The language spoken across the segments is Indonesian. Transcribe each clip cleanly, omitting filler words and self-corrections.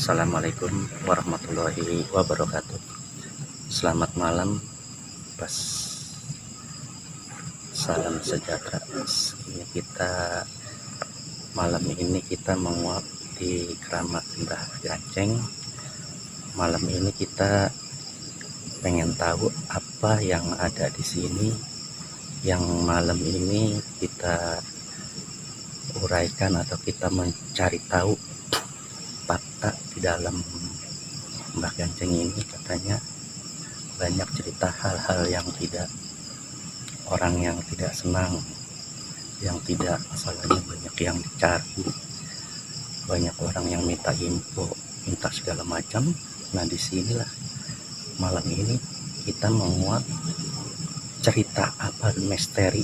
Assalamualaikum warahmatullahi wabarakatuh. Selamat malam, pas salam sejahtera. Malam ini kita menguap di keramat Mbah Ganceng. Malam ini kita pengen tahu apa yang ada di sini. Yang malam ini kita uraikan atau kita mencari tahu fakta di dalam Mbah Ganceng ini. Katanya banyak cerita hal-hal yang tidak, orang yang tidak senang, yang tidak, masalahnya banyak yang dicari, banyak orang yang minta info, minta segala macam. Nah, disinilah malam ini kita menguak cerita apa misteri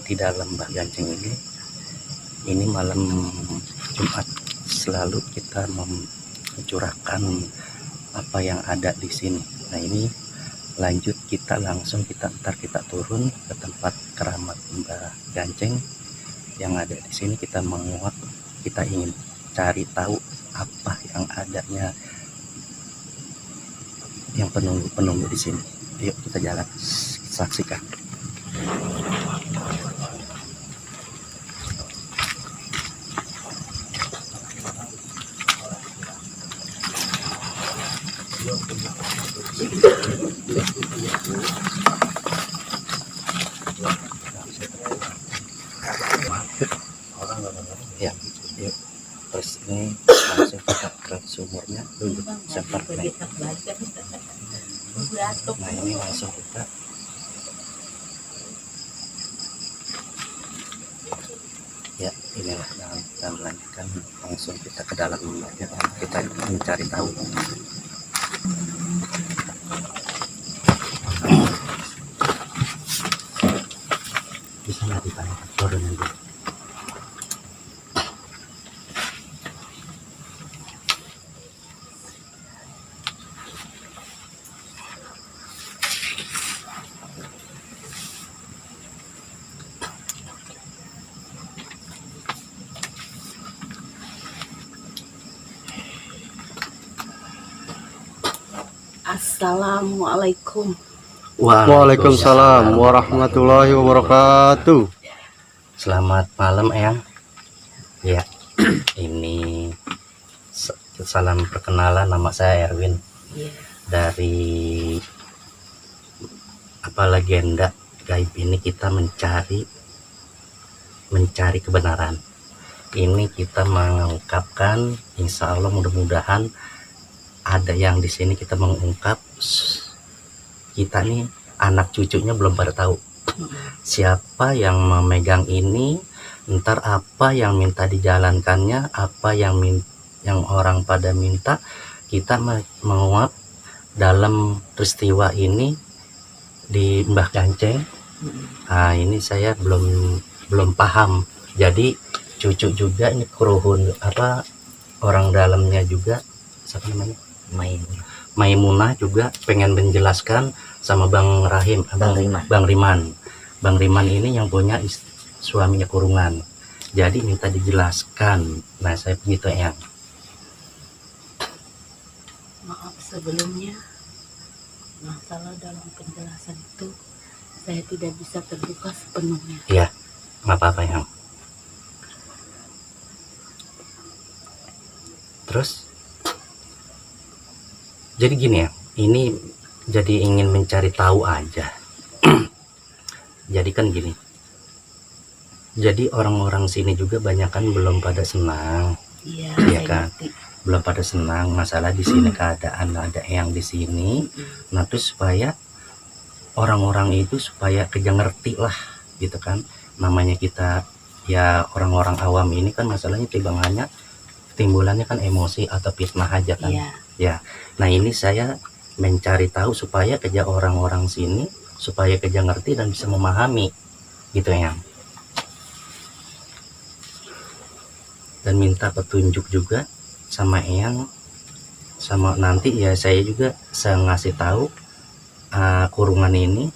di dalam Mbah Ganceng ini. Ini malam Jumat selalu kita mencurahkan apa yang ada di sini. Nah, ini lanjut kita ntar kita turun ke tempat keramat Mbah Ganceng yang ada di sini. Kita menguak, kita ingin cari tahu apa yang adanya, yang penunggu di sini. Yuk kita jalan, saksikan. Ya, yuk. Terus ini langsung kita ke sumurnya dulu, seperti nah ini langsung kita ya, inilah dan lanjutkan langsung kita ke dalam ya, kita mencari tahu. Bisa nggak dipakai turunin dulu. Assalamualaikum. Waalaikumsalam warahmatullahi wabarakatuh. Selamat malam, Eyang. Ya, ini salam perkenalan, nama saya Erwin. Dari legenda gaib ini kita mencari kebenaran. Ini kita mengungkapkan, insya Allah mudah-mudahan ada yang di sini kita mengungkap. Kita nih anak cucunya belum pada tahu siapa yang memegang ini, ntar apa yang minta dijalankannya, apa yang orang pada minta. Kita menguap dalam peristiwa ini di Mbah Ganceng. Nah, ini saya belum paham. Jadi cucu juga ini keruhun orang dalamnya juga, siapa namanya, Maimunah juga pengen menjelaskan sama Bang Riman. Bang Riman ini yang punya suaminya kurungan. Jadi minta dijelaskan. Nah, saya begitu, Eyang. Maaf sebelumnya, masalah dalam penjelasan itu saya tidak bisa terbuka sepenuhnya. Iya, nggak apa-apa, Eyang. Terus jadi gini ya, ini jadi ingin mencari tahu aja. Jadi kan gini, jadi orang-orang sini juga banyak kan belum pada senang. Iya kan, belum pada senang masalah di sini keadaan ada yang di sini. Nah, terus supaya orang-orang itu supaya kerja ngerti lah gitu kan. Namanya kita ya orang-orang awam ini kan masalahnya timbulannya kan emosi atau fitnah aja kan. Ya, nah ini saya mencari tahu supaya kerja orang-orang sini, supaya kerja ngerti dan bisa memahami gitu ya. Dan minta petunjuk juga sama Eyang, sama nanti ya saya juga ngasih tahu kurungan ini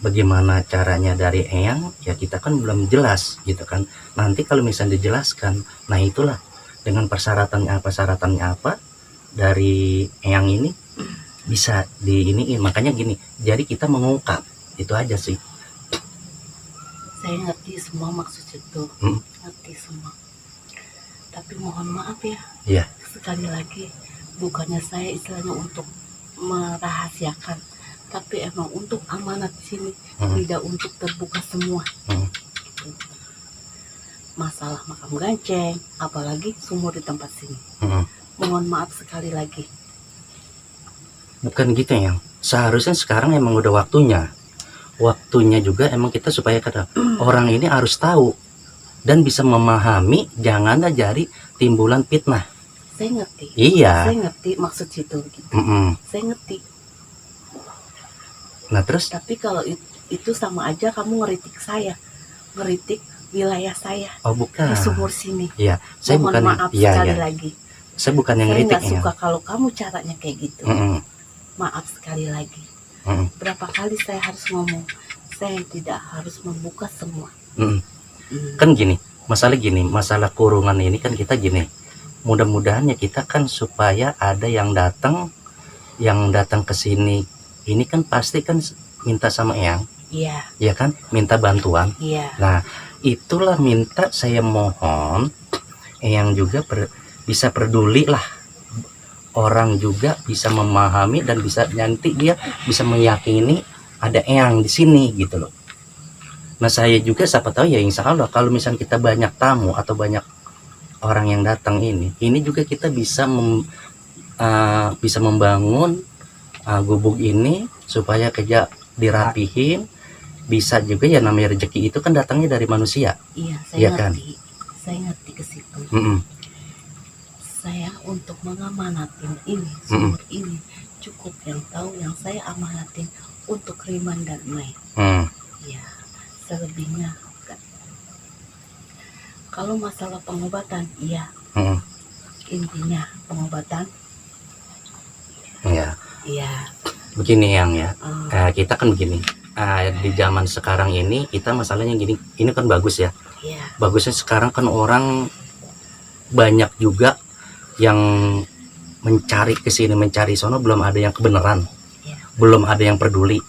bagaimana caranya dari Eyang. Ya kita kan belum jelas gitu kan. Nanti kalau misalnya dijelaskan, nah itulah dengan persyaratannya apa dari yang ini bisa di ini, makanya gini, jadi kita mengungkap itu aja sih. Saya ngerti semua maksud itu, ngerti semua. Tapi mohon maaf ya, Iya. sekali lagi bukannya saya istilahnya untuk merahasiakan, tapi emang untuk amanat di sini, tidak untuk terbuka semua. Gitu. Masalah makam Ganceng, apalagi sumur di tempat sini. Mohon maaf sekali lagi. Bukan gitu ya, seharusnya sekarang emang udah waktunya juga emang kita supaya orang ini harus tahu dan bisa memahami, jangan jadi timbulan fitnah. Saya ngerti. Iya. Saya ngerti maksud situ gitu. Saya ngerti. Nah terus? Tapi kalau itu sama aja kamu ngeritik saya, ngeritik wilayah saya. Oh bukan. Di sumur sini. Iya. Saya mohon bukan. Maaf sekali lagi. Saya bukan yang ngeritik. Saya nggak suka kalau kamu caranya kayak gitu. Maaf sekali lagi. Berapa kali saya harus ngomong, saya tidak harus membuka semua. Kan gini, masalah kurungan ini kan kita gini, mudah-mudahan ya kita kan supaya ada yang datang ke sini ini kan pasti kan minta sama Eyang. Iya. Ya kan, minta bantuan. Iya. Nah itulah minta, saya mohon Eyang juga bisa peduli lah, orang juga bisa memahami dan bisa nanti dia bisa meyakini ada Eyang di sini gitu loh. Nah saya juga siapa tahu ya, insya Allah kalau misalnya kita banyak tamu atau banyak orang yang datang ini juga kita bisa bisa membangun gubuk ini supaya kerja dirapihin, bisa juga ya, namanya rezeki itu kan datangnya dari manusia. Iya, saya ya ngerti. Kan? Saya ngerti ke situ. Saya untuk mengamanatin ini, sumur ini cukup yang tahu yang saya amanatin untuk Riman dan Mai. Ya, selebihnya enggak. Kalau masalah pengobatan, iya. Intinya pengobatan. Iya. Iya. Begini Yang ya, kita kan begini. Di zaman sekarang ini kita masalahnya gini, ini kan bagus ya. Iya. Bagusnya sekarang kan orang banyak juga yang mencari kesini mencari sono, belum ada yang kebenaran, belum ada yang peduli.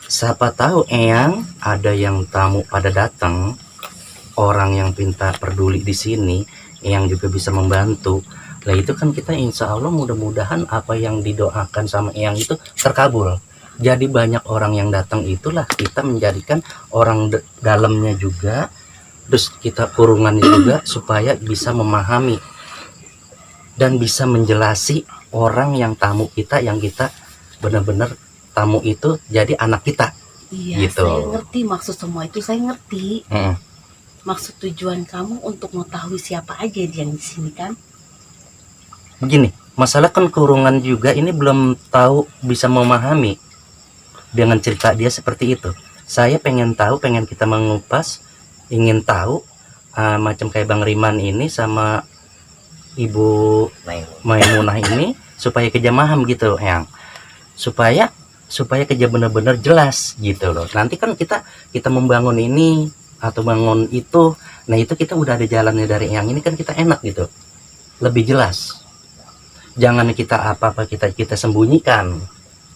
Siapa tahu Eyang ada yang tamu pada datang, orang yang pintar peduli di sini, Eyang juga bisa membantu. Lah itu kan kita insya Allah mudah-mudahan apa yang didoakan sama Eyang itu terkabul. Jadi banyak orang yang datang, itulah kita menjadikan orang dalamnya juga, terus kita kurungannya juga supaya bisa memahami dan bisa menjelasi orang yang tamu kita, yang kita benar-benar tamu itu jadi anak kita. Iya, gitu. Saya ngerti maksud semua itu, saya ngerti. Maksud tujuan kamu untuk mengetahui siapa aja yang di sini kan? Begini, masalah kan kurungan juga ini belum tahu bisa memahami dengan cerita dia seperti itu. Saya pengen tahu, pengen kita mengupas, ingin tahu macam kayak Bang Riman ini sama Ibu Maimunah ini supaya kerja maham gitu yang supaya kerja benar-benar jelas gitu loh. Nanti kan kita membangun ini atau bangun itu, nah itu kita udah ada jalannya dari yang ini kan kita enak gitu, lebih jelas. Jangan kita apa-apa kita sembunyikan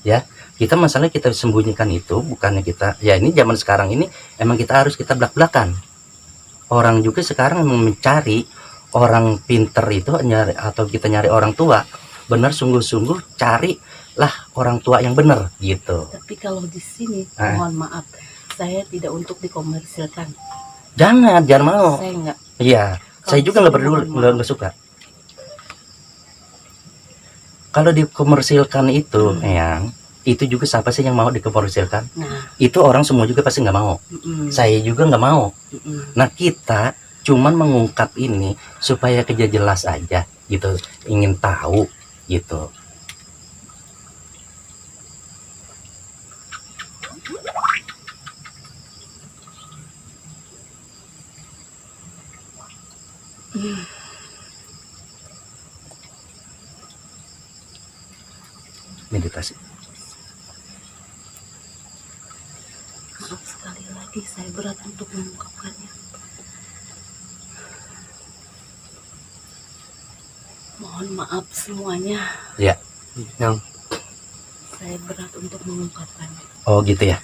ya. Kita masalah kita sembunyikan itu bukannya kita ya, ini zaman sekarang ini emang kita harus kita belak-belakan. Orang juga sekarang memang mencari orang pinter itu nyari, atau kita nyari orang tua benar, sungguh-sungguh carilah orang tua yang benar gitu. Tapi kalau di sini mohon maaf, saya tidak untuk dikomersilkan. Jangan mau. Saya enggak. Iya, saya juga nggak suka. Kalau dikomersilkan itu yang itu juga siapa sih yang mau dikomersilkan? Nah, itu orang semua juga pasti nggak mau. Saya juga nggak mau. Nah kita cuman mengungkap ini supaya kerja jelas aja gitu, ingin tahu gitu. Meditasi. Maaf sekali lagi, saya berat untuk mengungkapkannya. Mohon maaf semuanya. Ya. Yang Saya berat untuk mengungkapkannya. Oh gitu ya.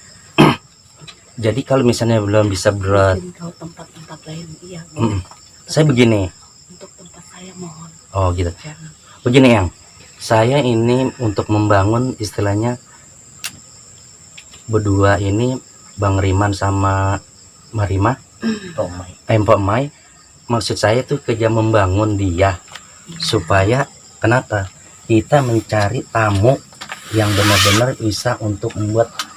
Jadi kalau misalnya belum bisa berat, Mungkin kau tempat-tempat lain, iya. saya begini. Untuk tempat saya mohon. Oh gitu. Jangan. Begini yang, saya ini untuk membangun istilahnya berdua ini, Bang Riman sama Marima, Mpok Mai. Maksud saya tuh kerja membangun dia supaya kenapa? Kita mencari tamu yang benar-benar bisa untuk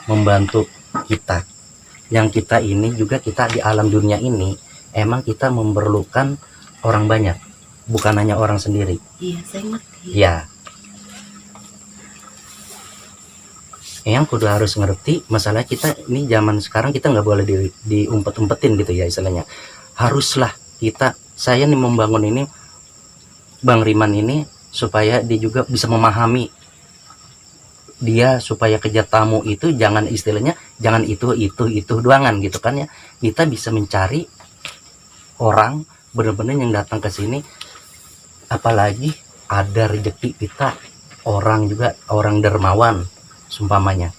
membantu kita. Yang kita ini juga kita di alam dunia ini emang kita memerlukan orang banyak, bukan hanya orang sendiri. Iya, saya ngerti. Ya. Yang kudu harus ngerti masalah kita ini zaman sekarang kita nggak boleh diumpet-umpetin gitu ya istilahnya. Haruslah kita, saya nih membangun ini Bang Riman ini supaya dia juga bisa memahami dia, supaya kerja tamu itu jangan istilahnya jangan itu doangan gitu kan ya. Kita bisa mencari orang benar-benar yang datang ke sini, apalagi ada rezeki kita orang juga orang dermawan sumpamanya.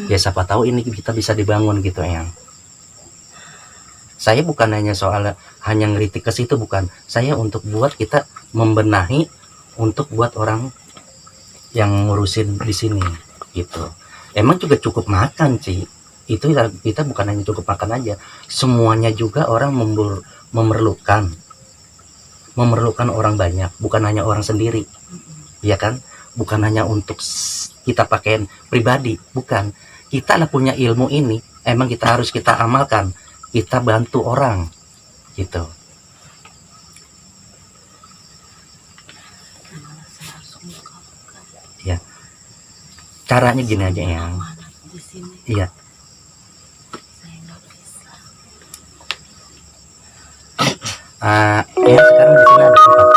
Ya siapa tahu ini kita bisa dibangun gitu yang. Saya bukan hanya soal hanya ngeritik ke situ, bukan. Saya untuk buat kita membenahi untuk buat orang yang ngurusin di sini gitu. Emang juga cukup makan sih. Itu kita bukan hanya cukup makan aja. Semuanya juga orang memerlukan orang banyak, bukan hanya orang sendiri. Iya kan? Bukan hanya untuk kita pakai pribadi, bukan. Kita lah punya ilmu ini, emang kita harus kita amalkan. Kita bantu orang gitu. Ya. Caranya gini aja yang. Iya. Ya sekarang di sini ada tempat.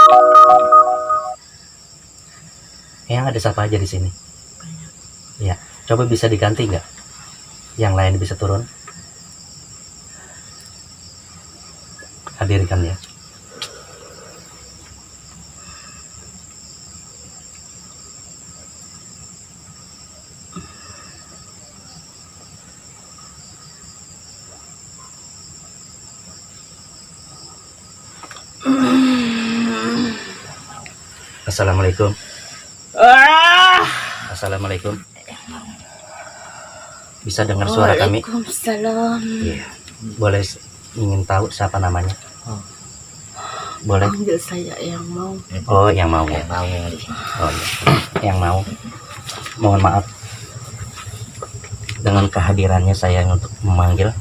Yang ada siapa aja di sini? Ya, coba bisa diganti nggak? Yang lain bisa turun. Hadirkan ya. Assalamualaikum. Assalamualaikum. Bisa dengar suara kami? Waalaikumsalam. Iya. Boleh ingin tahu siapa namanya? Boleh. Panggil saya yang mau. Oh, yang mau ya. Oh, iya. Yang mau. Mohon maaf dengan kehadirannya saya untuk memanggil.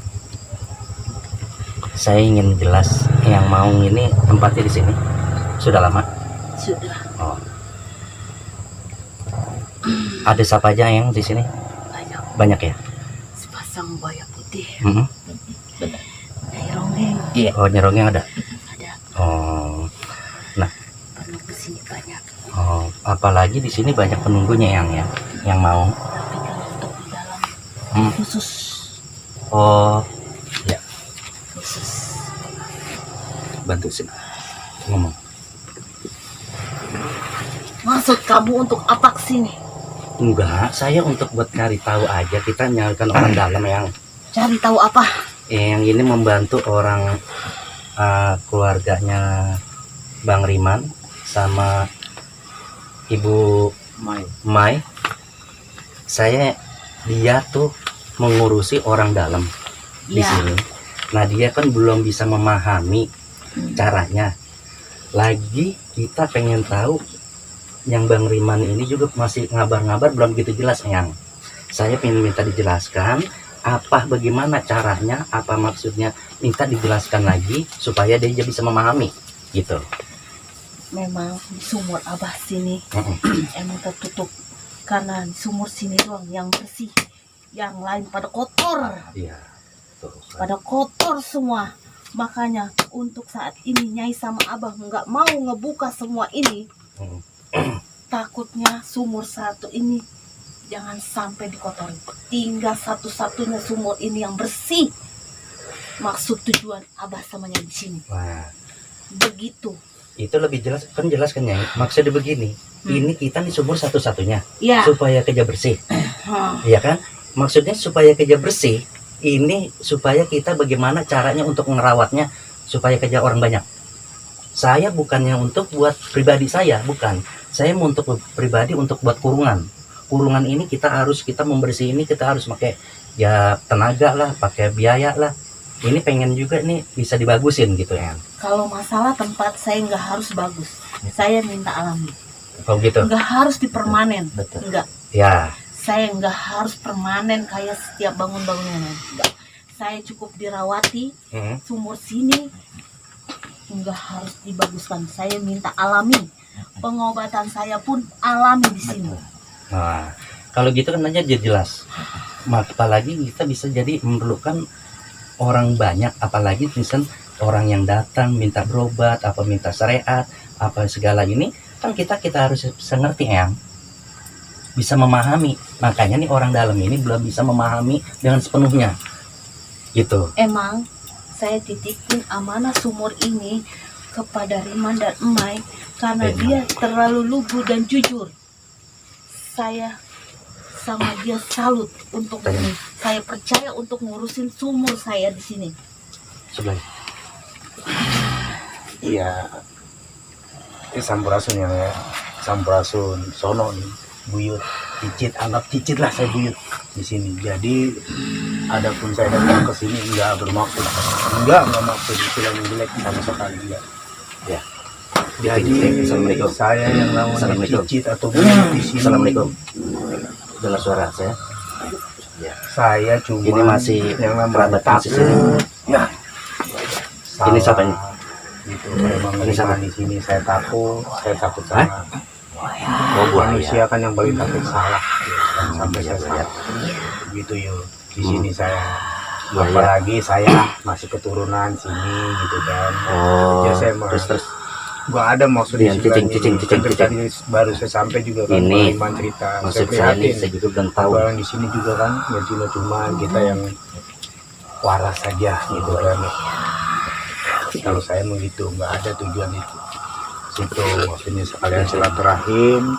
Saya ingin jelas yang mau ini tempatnya di sini. Sudah lama? Sudah. Oh. Ada siapa aja yang di sini? Banyak. Banyak ya? Sepasang buaya putih. Nyai Ronggeng. Iya. Oh, Nyai Ronggeng ada? Ada. Oh. Nah, Penuh kesini banyak. oh, apalagi di sini banyak penunggunya yang mau. Tapi kalau untuk di dalam khusus. Oh, ya. Khusus. Bantu sini. Ngomong. Maksud kamu untuk apa kesini? Enggak, saya untuk buat cari tahu aja. Kita nyarikan orang dalam yang Cari tahu apa? yang ini membantu orang keluarganya Bang Riman sama Ibu Mai. Dia tuh mengurusi orang dalam di sini. Nah, dia kan belum bisa memahami caranya. Lagi kita pengen tahu yang Bang Riman ini juga masih ngabar-ngabar belum gitu jelas yang. Saya pengen minta dijelaskan bagaimana caranya, apa maksudnya, minta dijelaskan lagi supaya dia bisa memahami gitu. Memang di sumur Abah sini emang tertutup karena di sumur sini doang yang bersih, yang lain pada kotor. Iya. Pada kotor semua. Makanya untuk saat ini Nyai sama Abah nggak mau ngebuka semua ini. Takutnya sumur satu ini jangan sampai dikotori. Tinggal satu-satunya sumur ini yang bersih. Maksud tujuan Abah sama Nyai di sini. Wah. Begitu. Itu lebih jelas kan ya. Maksudnya begini, ini kita nih sumur satu-satunya Iya. supaya kerja bersih. Iya kan? Maksudnya supaya kerja bersih, ini supaya kita bagaimana caranya untuk merawatnya supaya kerja orang banyak. Saya bukannya untuk buat pribadi saya, bukan. Saya mau untuk pribadi untuk buat kurungan. Kurungan ini kita membersih ini kita harus pakai ya tenaga lah, pakai biaya lah. Ini pengen juga nih bisa dibagusin gitu ya. Kalau masalah tempat saya nggak harus bagus, saya minta alami. Oh gitu. Nggak harus dipermanen, Betul. nggak. Ya. Saya nggak harus permanen kayak setiap bangun-bangunan. Nggak. Saya cukup dirawati sumur sini, nggak harus dibaguskan. Saya minta alami. Pengobatan saya pun alami di sini. Nah, kalau gitu kan aja jelas. Apalagi kita bisa jadi memerlukan orang banyak, apalagi misal orang yang datang minta berobat, apa minta syariat, apa segala ini kan kita harus bisa ngerti ya, bisa memahami. Makanya nih orang dalam ini belum bisa memahami dengan sepenuhnya gitu. Emang saya titipin amanah sumur ini kepada Riman dan Emai karena dia terlalu lugu dan jujur. Saya sama dia salut untuk ini. Saya percaya untuk ngurusin sumur saya di sini. Sebelah. Iya. Ini sampurasun ya. Sampurasun sono nih. Buyut, cicit, anggap cicit lah saya buyut di sini. Jadi adapun saya datang ke sini enggak bermaksud. Enggak maksud istilah yang jelek sama sekali enggak. Ya. Jadi Assalamualaikum. saya yang namanya Assalamualaikum. cicit atau buyut di sini. Assalamualaikum. Dengar suara saya? Ya. Saya cuma Ini masih yang kerabat namanya masih sini. Ya. Ini siapa ini? Gitu. Memang Ini siapa? di sini saya takut sama Oh, manusia buaya. kan yang paling takut salah. Sampai Iya, saya buaya. salah. Begitu yuk. Di sini saya Buaya. apalagi saya masih keturunan sini gitu kan. Oh, Ya, saya mah terus gak ada maksud Iya, cicing. tadi baru saya sampai juga kan Ini Iman cerita maksud saya saya ini prihatin. saya juga belum tahu. Orang di sini juga kan ya cuma kita yang waras saja gitu kan. Kalau saya mau gitu nggak ada tujuan itu. Situ maksudnya sekalian silaturahim.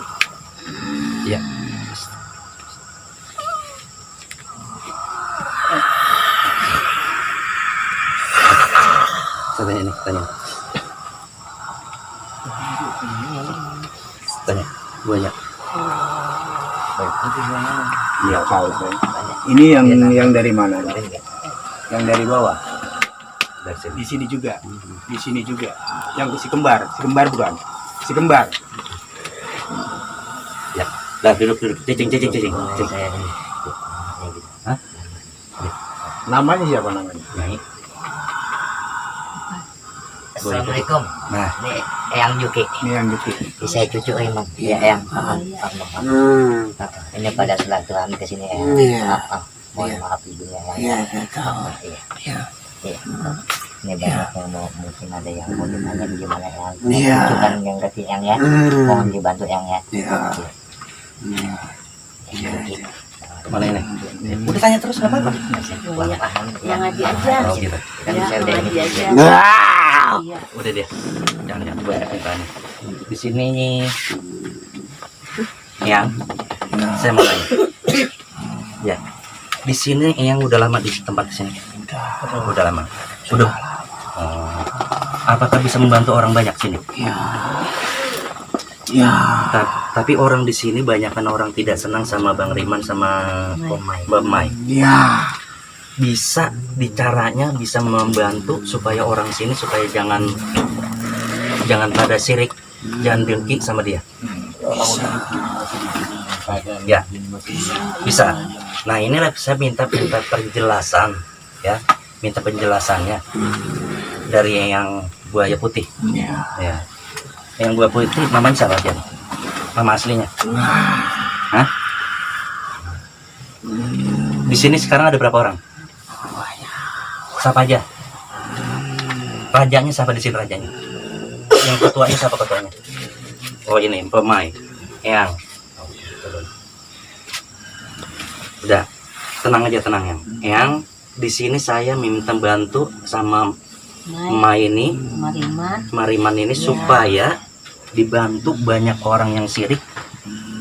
Ya. Saya tanya nih, tanya. Buaya. Iya tahu saya. Ini yang dari mana? Yang dari bawah. Dari sini. Di sini juga. Di sini juga. Yang si kembar bukan? Si kembar. Ya. Dah duduk. Cicing. Hah? Namanya siapa namanya? Nyai. Assalamualaikum. Nah, Ini Eyang Juki. Ini yang Juki. Saya cucu Imam. Ya Eyang. Ini pada silaturahmi ke sini Eyang. Mohon maaf ibunya Eyang. Iya. Ini banyak yang mau mungkin ada yang mau ditanya gimana Eyang. Cucu kan yang ngerti Eyang ya. Mohon dibantu Eyang ya. Juki. kemana ini? Udah tanya terus nggak apa-apa. Buaya. Paham Yang ngaji aja. Oh gitu. Kan Ya, saya udah ngaji ini. aja. Iya. Udah dia. Jangan banyak ditanya. Di sini yang saya mau tanya. Ya. Di sini yang udah lama di tempat sini. Udah lama. Sudah. Oh. Apakah bisa membantu orang banyak sini? Ya. Tapi orang di sini banyakkan orang tidak senang sama Bang Riman sama Mbak Mai. Ya. Bisa caranya bisa membantu supaya orang sini supaya jangan pada sirik, jangan dengki sama dia. Ya, bisa. Nah inilah saya minta penjelasan, ya, minta penjelasannya dari yang buaya putih. Ya. Yang buaya putih namanya siapa Jan? Nama aslinya? Hah? Di sini sekarang ada berapa orang? Siapa aja? Rajanya siapa di sini rajanya? Yang ketuanya siapa ketuanya? Oh ini Pemai, Eyang. Udah, tenang aja tenang yang. Eyang, di sini saya minta bantu sama Mai ini, Mariman ini supaya dibantu banyak orang yang sirik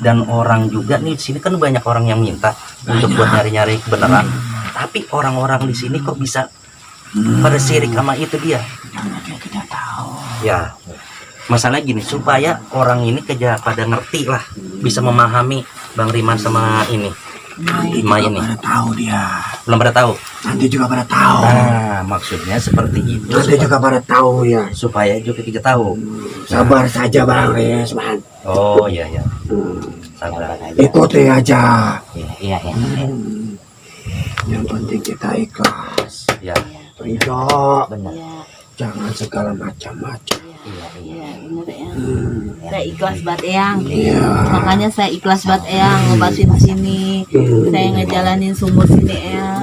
dan orang juga nih di sini kan banyak orang yang minta untuk buat nyari-nyari kebenaran. Tapi orang-orang di sini kok bisa pada sirik sama itu dia? Ya, masalah gini supaya orang ini kerja pada ngerti lah, bisa memahami Bang Riman sama ini. Mai ini. Belum pada tahu. Nanti juga pada tahu. Nah, maksudnya seperti itu. Nanti juga pada tahu ya. Supaya juga kita tahu. Sabar saja Bang Resman. Oh iya ya. Sabar aja. Ikuti aja. Iya. Yang penting kita ikhlas. Ya. Ridho. Benar. Jangan segala macam-macam. Iya, bener ya. Saya ikhlas banget Eyang. Makanya saya ikhlas banget Eyang ngobatin sini. Saya ngejalanin sumur sini Eyang.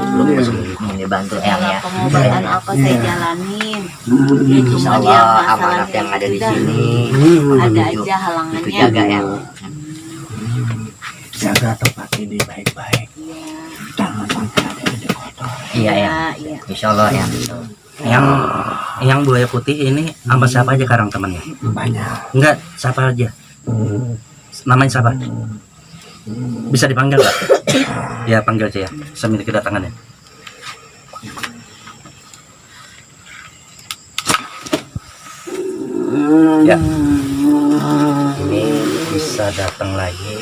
Ini bantu Eyang ya. Pengobatan apa saya jalanin. Insya Allah amanat yang ada di sini. Ada aja halangannya. Itu jaga ya. Jaga tempat ini baik-baik. Jangan sampai ada yang kotor. Iya ya. Insya Allah ya. Yang buaya putih ini sama siapa aja sekarang temannya? Banyak. Enggak, siapa aja? Namanya siapa? Bisa dipanggil nggak? Ya panggil aja ya, sambil kedatangannya. Ya, ini bisa datang lagi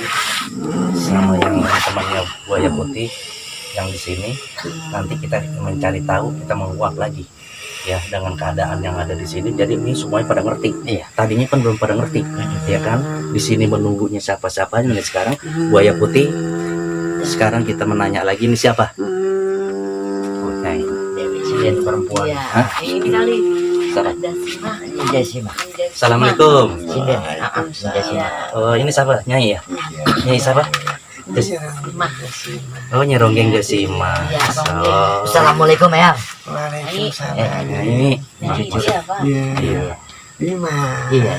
sama yang temannya buaya putih yang di sini. Nanti kita mencari tahu, kita menguak lagi. Ya dengan keadaan yang ada di sini, jadi ini semuanya pada ngerti. Iya. Tadinya kan belum pada ngerti, ya kan? Di sini menunggunya siapa-siapa, ini sekarang buaya putih. Sekarang kita menanya lagi ini siapa? Oke, Dewi perempuan. Iya. Ini kali. Siapa? Jasima. Assalamualaikum. Sinden. Jasima. Oh ini siapa? Nyai ya? Nyai siapa? Oh Nyeronggeng Jasima. Oh. Assalamualaikum Eyang. Waalaikumsalam. Ini Siapa? iya. Iya.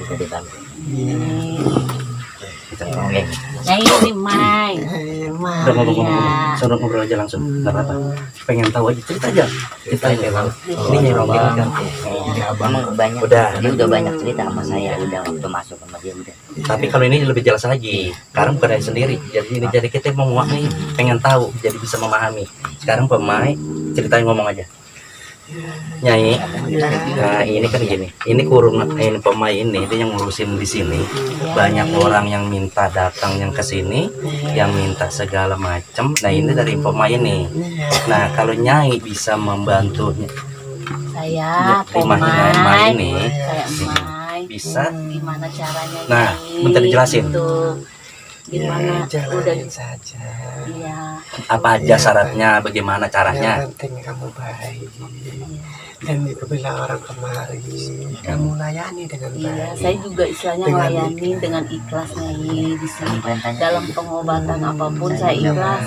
Bisa dibantu. Kita ngomong. Nah ini Mai. Udah ngomong-ngomong, suruh ngobrol aja langsung, nggak apa-apa. Pengen tahu aja, cerita aja. Cerita aja bang. Ini Nyeronggeng kan. Emang banyak. Dia udah banyak cerita sama saya. Udah waktu masuk sama dia udah. Tapi kalau ini lebih jelas lagi. Sekarang bukan saya sendiri. Jadi kita mau nguak nih, pengen tahu, jadi bisa memahami. Sekarang pemai, ceritain ngomong aja. Nyai, nah ini kan gini, ini ini pemai ini dia yang ngurusin di sini. Banyak orang yang minta datang yang ke sini, yang minta segala macam. Nah ini dari pemai ini. Nah kalau Nyai bisa membantu Saya Mai ini, saya Mai. bisa. Gimana caranya? Nah, Nyai? minta dijelasin. Gitu. Gimana? Udah saja. Iya. Apa aja syaratnya, bagaimana caranya? Yang penting kamu baik. Dan bila orang kemari, kamu layani dengan Iya, baik. saya juga istilahnya Dengan melayani ikhlas. dengan ikhlas Nyai di sini. Dalam pengobatan apapun saya ikhlas.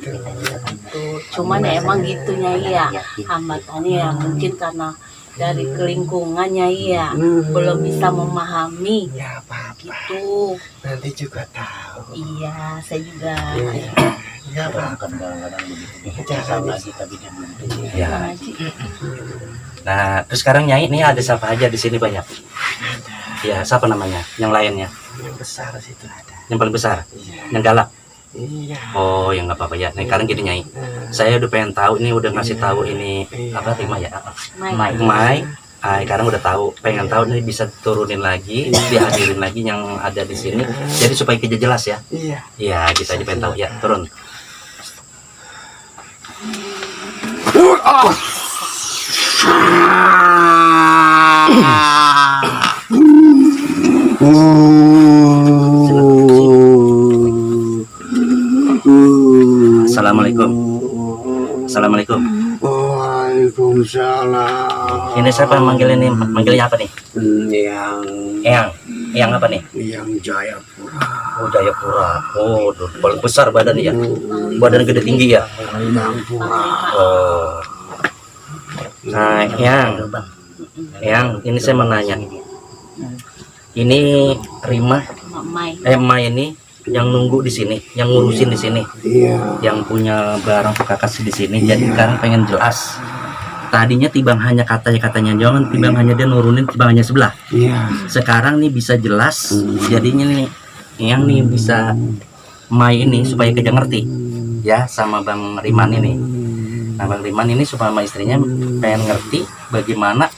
Gitu. Cuman ya emang gitu Nyai ya. Hambatannya ya mungkin karena dari kelingkungan Nyai ya belum bisa memahami. Ya apa-apa. Gitu. Nanti juga tahu. Iya, saya juga. Ya apa-apa. Ya. Nah, terus sekarang Nyai ini ada siapa aja di sini banyak? Ya, siapa namanya? Yang lainnya? Yang besar situ ada. Yang paling besar? Yang galak? Iya. Oh, yang nggak apa-apa ya. Nah, sekarang gini Nyai. Saya udah pengen tahu ini, udah ngasih tahu ini apa Rima ya? Mai. Sekarang udah tahu, pengen tahu nih bisa turunin lagi, dihadirin lagi yang ada di sini. Jadi supaya kita jelas ya. Iya. Iya, kita aja pengen tahu ya. Turun. Assalamualaikum. Assalamualaikum. Waalaikumsalam. Ini siapa yang manggil ini? Manggilnya apa nih? Eyang apa nih? Yang Jayapura. Oh Jayapura. Oh, paling besar badannya ya. Badan gede tinggi ya. Oh. Nah, Eyang, ini saya mau nanya. Ini Rima, Mai ini yang nunggu di sini, yang ngurusin di sini, Iya. yang punya barang kakak di sini. Jadi sekarang pengen jelas Tadinya timbangannya katanya jangan timbangannya dia nurunin timbangannya sebelah. Sekarang nih bisa jelas. Jadinya nih yang nih bisa Mai ini supaya kerja ngerti ya sama Bang Riman ini. Nah Bang Riman ini supaya sama istrinya pengen ngerti bagaimana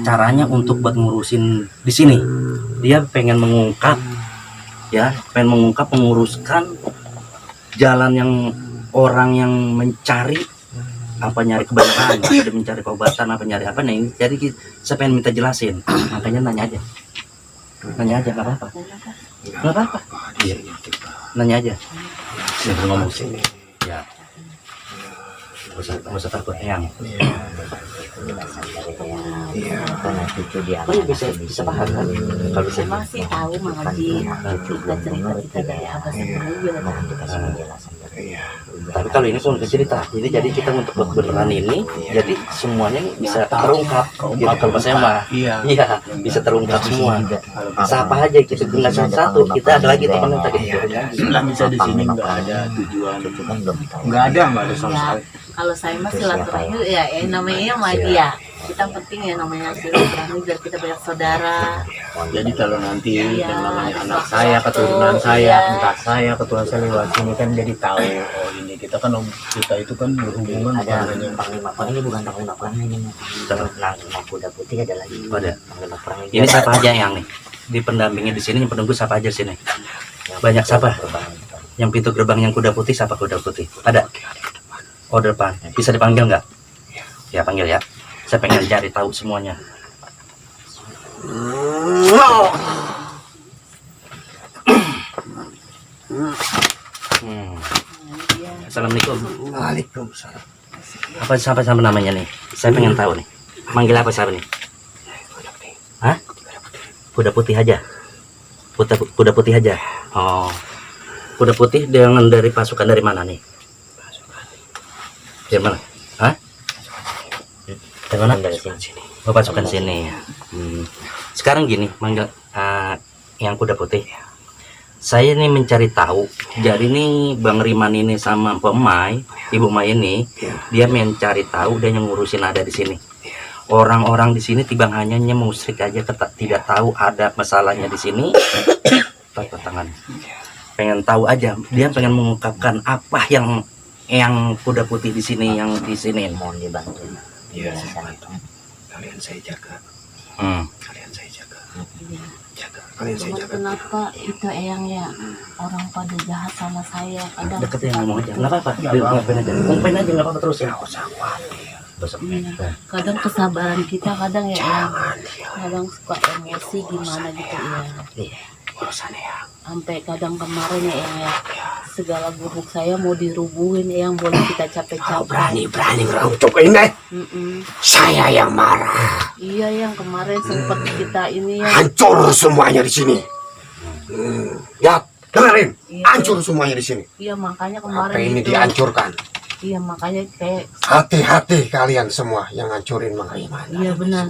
caranya untuk buat ngurusin di sini. Dia pengen mengungkap ya, pengen menguruskan jalan yang orang yang mencari apa, nyari kebenaran, ada mencari keobatan, apa nyari apa. Nah ini jadi saya pengen minta jelasin, makanya nanya aja nggak apa-apa, iya. Nanya aja saya ngomong sini ya, nggak usah takut yang karena cucu dia bisa paham kan kalau bisa masih tahu mengerti kita cerita kita dari abah sebelumnya. Tapi kalau ini pun cerita, jadi kita untuk buat beneran ini, jadi semuanya bisa terungkap. Gitu. Kalau saya mah, iya, bisa terungkap semua. Siapa aja kita tinggal satu, kita ada lagi teman yang tadi. Nggak bisa di sini, nggak ada tujuan, nggak ada sama sekali. Kalau saya mah silaturahmi ya, namanya mah dia. Kita penting ya namanya silaturahmi biar kita banyak saudara. Jadi kalau nanti yang namanya anak saya, keturunan saya, entah saya, keturunan saya lewat sini kan jadi tahu, oh ini kita kan kita itu kan berhubungan ada dengan panglima perang. Ini bukan panglima perang ini, panglima kuda putih ada lagi. Ada. Panglima perang Ini siapa aja yang nih di pendampingnya di sini, yang penunggu siapa aja sini? Banyak siapa? Yang pintu gerbang yang kuda putih siapa? Kuda putih ada. Oh depan, bisa dipanggil nggak? Ya panggil ya. Saya pengen cari tahu semuanya. Assalamualaikum. Waalaikumsalam. Apa siapa namanya nih? Saya pengen tahu nih. Manggil apa siapa nih? Hah? Kuda putih aja. Kuda putih aja. Oh. Kuda putih dengan dari pasukan dari mana nih? Dari mana? Hah? Dari mana? dari sini. Oh, pasukan sini. Sekarang gini, manggil yang kuda putih. Saya ini mencari tahu. Jadi ini Bang Riman ini sama Mbak Mai, Ibu Mai ini, dia mencari tahu dan yang ngurusin ada di sini. Orang-orang di sini tibang hanya musyrik aja, tidak tahu ada masalahnya di sini. Tangan. Pengen tahu aja, dia pengen mengungkapkan apa yang kuda putih di sini, yang di sini. Mohon dibantu. Iya, saya bantu. Kalian saya jaga. Kalian saya jaga. Jaga. Kalian saya Cuman jaga. kenapa itu Eyang ya orang pada jahat sama saya kadang. Deketin ngomong aja, nggak apa-apa. Ngomongin aja, nggak apa-apa terus ya. Iya. Kadang kesabaran kita kadang ya Eyang, kadang suka emosi gimana gitu ya. Sampai kadang kemarin ya Eyang ya, segala gubuk saya mau dirubuhin Eyang, boleh kita capek-capek. Berani ngerucuk ini. Saya yang marah. Iya yang kemarin sempat kita ini ya. Hancur semuanya di sini. Ya, dengerin. Hancur semuanya di sini. Iya makanya kemarin Apa ini itu. dihancurkan? Iya makanya kayak. Hati-hati kalian semua yang hancurin Mang Riman. Iya benar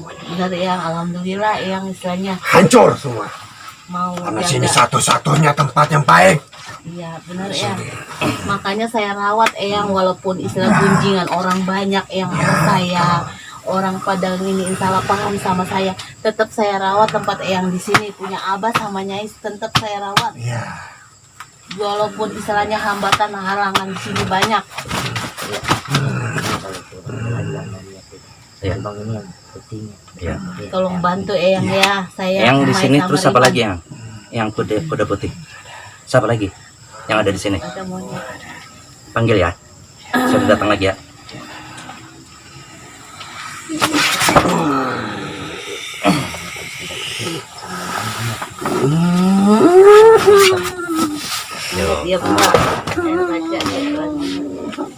Eyang, alhamdulillah Eyang istilahnya Hancur semua. mau Karena jaga. sini satu-satunya tempat yang baik. Iya benar Eyang. Makanya saya rawat Eyang, walaupun istilah gunjingan orang banyak yang sama saya, orang pada ini salah paham sama saya, tetap saya rawat tempat Eyang di sini, punya abah sama nyai tetap saya rawat. Iya. Walaupun istilahnya hambatan halangan di sini banyak. Ya. Bang ini yang putihnya. Ya. Tolong bantu Eyang ya. Saya Yang di Mai sini sama terus apa Riman. lagi yang kuda putih? Siapa lagi yang ada di sini? Ada monyet. Panggil ya. Saya datang lagi ya. Iya benar. Saya baca ya.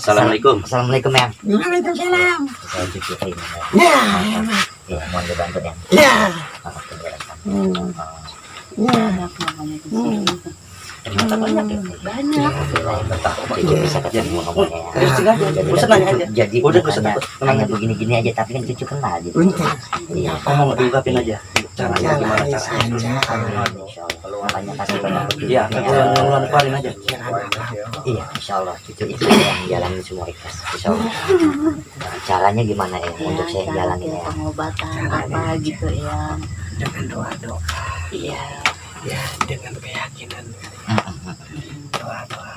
Assalamualaikum. Assalamualaikum Yang. Waalaikumsalam. Saya cucu ini. Ya. Ya, mohon dibantu Yang. Ya. Banyak makanya di sini. Ternyata banyak ya. Banyak. Cucu bisa ketemu ngomongnya. Usah nanya aja. Jadi Udah, bukannya usah takut. Tenang hanya aja. begini-gini aja, tapi kan cucu kenal gitu. Untung. Iya. Ngomong diungkapin aja. caranya gimana caranya? Kalau banyak kasih banyak Iya, keluarin aja. Iya, insya Allah cucu itu yang jalani semua ikhlas, insya Allah. Nah, caranya gimana ya untuk saya jalanin ya? Pengobatan apa gitu ya. Dengan doa-doa. Iya. Ya, dengan keyakinan. Doa-doa.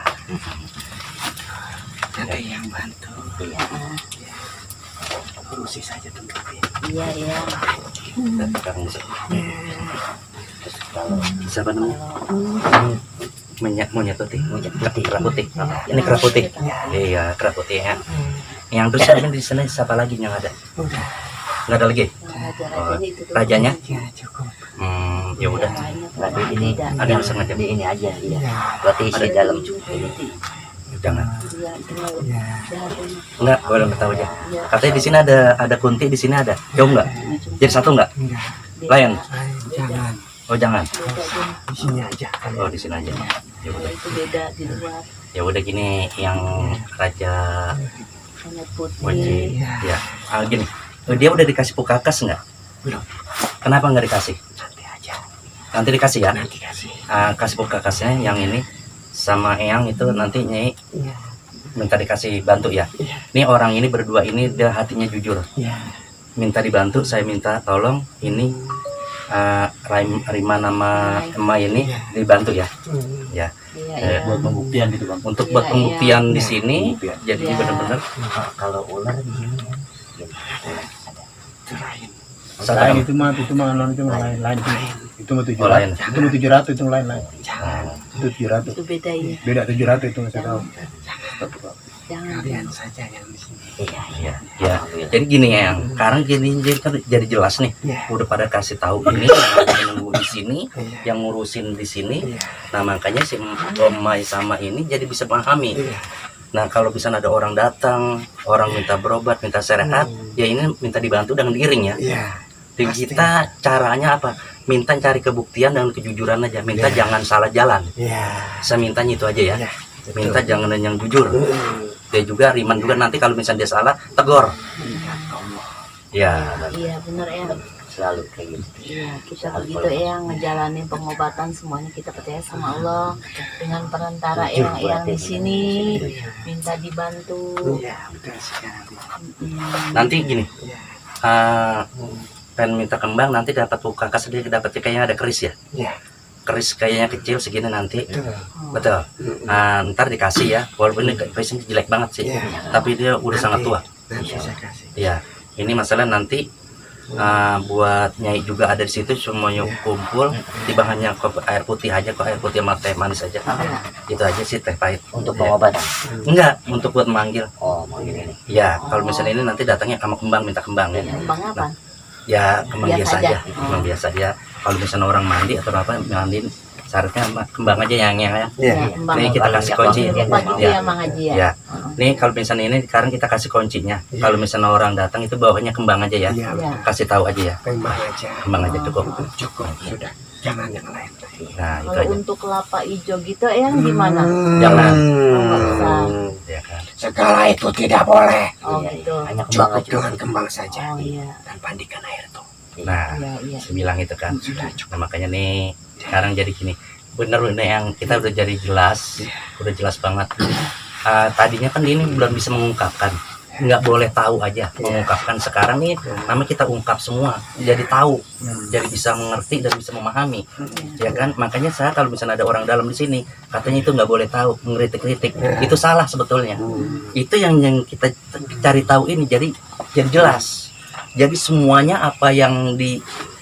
Ada yang bantu. Iya. Urusi saja tempatnya. Iya, iya. Siapa namanya? Monyet putih. Kera putih. Iya. Ini kera putih. Iya, kera putih ya. Yang terus di sana siapa lagi yang ada? Nggak ada lagi? Rajanya? Ya, cukup. Ya udah. Berarti ini Ada yang sengaja. ini aja, iya. Berarti isi dalam Jangan. Ya. Enggak, boleh tahu aja. Katanya di sini ada kunti, di sini ada. Jauh enggak? Jadi satu enggak? Enggak. Lain. Jangan. Oh, jangan. Di sini aja. Oh, di sini aja. Ya udah. Itu beda di luar. Ya udah gini yang Raja Hanya putih. Moji. Ya. Gini. Dia udah dikasih pukakas enggak? Belum. Kenapa enggak dikasih? Nanti aja. Nanti dikasih ya. Nanti kasih. Kasih pukakasnya yang ini sama Eyang itu nanti Nyai Iya. minta dikasih bantu ya. Iya. Ini orang ini berdua ini dia hatinya jujur. Iya. Minta dibantu, saya minta tolong ini Rima nama Emma ini dibantu ya. Ya. Iya, iya. Buat pembuktian gitu bang. Untuk buat Iya, pembuktian iya. di sini, Pembuktian. jadi Iya. benar-benar kalau ular di sini ya. Terakhir. Salah. Lain itu mah lain itu mah Oh, lain. itu mah 700 itu lain Jangan. itu 700 Itu beda ya. beda 700 itu saya tahu. Jangan. Kalian saja yang di sini. Iya, ya. Ya. Jadi gini ya, yang sekarang gini jadi kan jadi jelas nih. Iya. Udah pada kasih tahu ini yang nunggu di sini, Iya. yang ngurusin di sini. Iya. Nah, makanya si Omai sama ini jadi bisa memahami. Iya. Nah, kalau bisa ada orang datang, orang minta berobat, minta syariat, ya ini minta dibantu dengan diiring ya. Iya. Dan Pasti. kita caranya apa? Minta cari kebuktian dan kejujuran aja. Minta jangan salah jalan. Iya. Saya mintanya itu aja ya. Iya. Minta jangan yang jujur. Dia juga Riman juga nanti kalau misalnya dia salah, tegur. Ya, Iya, benar ya. selalu kayak gitu. Iya, kita begitu ya ngejalanin pengobatan semuanya kita percaya sama Allah dengan perantara yang di sini minta dibantu. Iya, betul sekali. nanti gini. Iya. Pengen minta kembang nanti dapat pukakas dia dapatnya kayaknya ada keris ya. Iya. Keris kayaknya kecil segini nanti. Betul. Betul. Ntar dikasih ya. Walaupun ini kerisnya jelek banget sih. Iya. Tapi dia udah sangat tua. Nanti saya kasih. Ya, ini masalah nanti buat Nyai juga ada di situ semuanya kumpul di bahannya air putih aja kok, air putih sama teh manis aja. Itu aja sih teh pahit. Untuk Ya. pengobatan. Enggak, untuk buat manggil. Oh, mau gini. Ya, kalau misalnya ini nanti datangnya sama kembang, minta kembang ya. Kembang apa? Ya, kembang Biasa biasa aja. aja. Kembang biasa aja. Kalau misalnya orang mandi atau apa mandiin syaratnya kembang aja yang ya. Iya. Kembang. Ini kita kasih kunci. Lupa gitu Ya. ya, Mang Haji ya. Ya. Nih kalau misalnya ini sekarang kita kasih kuncinya. Kalau misalnya orang datang itu bawahnya kembang aja ya. Iya. Iya. Kasih tahu aja ya. Kembang aja. Kembang aja cukup. Cukup sudah. Jangan yang lain. Nah, itu Kalau aja. untuk kelapa hijau gitu yang gimana? Jangan. Nggak usah. Ya kan. Segala itu tidak boleh. Oh Iya, gitu. hanya kembang Cukup aja. dengan kembang saja. Oh iya. Dan pandikan air tuh. Nah, Iya, iya. saya bilang itu kan. Nah, makanya nih sekarang jadi gini. Bener ini yang kita udah jadi jelas, udah jelas banget. Tadinya kan dia ini belum bisa mengungkapkan, nggak boleh tahu aja mengungkapkan. Sekarang nih, namanya kita ungkap semua, jadi tahu, jadi bisa mengerti dan bisa memahami, ya kan? Makanya saya kalau misalnya ada orang dalam di sini, katanya itu nggak boleh tahu, mengkritik-kritik, itu salah sebetulnya. Itu yang kita cari tahu ini, jadi jelas. Jadi semuanya apa yang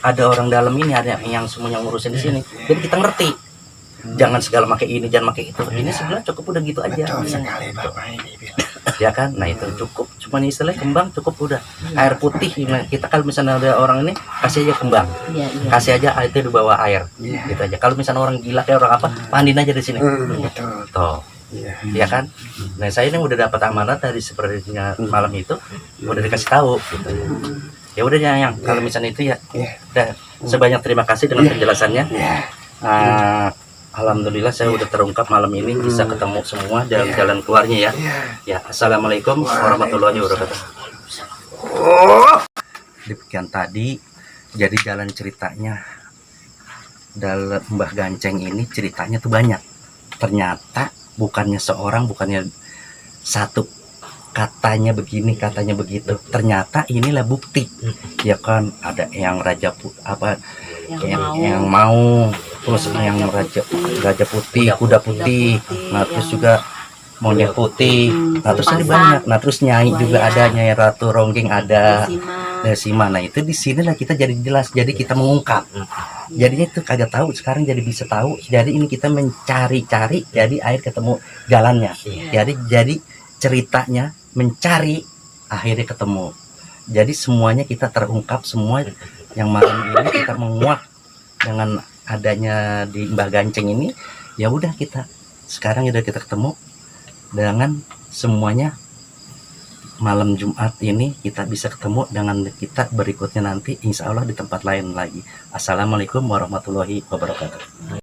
ada orang dalam ini, ada yang semuanya ngurusin di sini, jadi kita ngerti. Jangan segala pakai ini, jangan pakai itu. Ini sebenarnya cukup udah gitu aja. Betul sekali Bapak ini bilang. Ya kan? Nah itu cukup. Cuma istilahnya kembang cukup udah. Air putih kita kalau misalnya ada orang ini kasih aja kembang. Iya, iya. Kasih aja itu di bawah air. Iya. Gitu aja. Kalau misalnya orang gila kayak orang apa, mandiin aja di sini. Betul. Tuh. Iya. Ya kan? Nah saya ini udah dapat amanat dari sepertinya malam itu, udah dikasih tahu gitu. Ya udah yang kalau misalnya itu ya, Iya. udah sebanyak terima kasih dengan penjelasannya. Iya. Alhamdulillah saya udah terungkap malam ini, bisa ketemu semua jalan keluarnya ya. Iya. Ya, assalamualaikum warahmatullahi wabarakatuh. Demikian tadi Jadi jalan ceritanya dalam Mbah Ganceng ini ceritanya tuh banyak. Ternyata bukannya seorang, bukannya satu, katanya begini, katanya begitu. Ternyata inilah bukti. Ya kan, ada yang yang mau, terus yang raja putih, kuda putih, nah terus juga monyet putih, nah terus ini banyak, nah terus nyai juga ada, Nyai Ratu Ronggeng ada, Desima. Nah itu di sinilah kita jadi jelas, jadi kita mengungkap. Jadinya itu kagak tahu, sekarang jadi bisa tahu. Jadi ini kita mencari-cari, jadi akhir ketemu jalannya. Jadi ceritanya mencari, akhirnya ketemu. Jadi semuanya kita terungkap, semua yang malam ini kita menguak dengan adanya di Mbah Ganceng ini. Ya udah, kita sekarang udah kita ketemu dengan semuanya. Malam Jumat ini kita bisa ketemu dengan kita berikutnya nanti, insya Allah di tempat lain lagi. Assalamualaikum warahmatullahi wabarakatuh.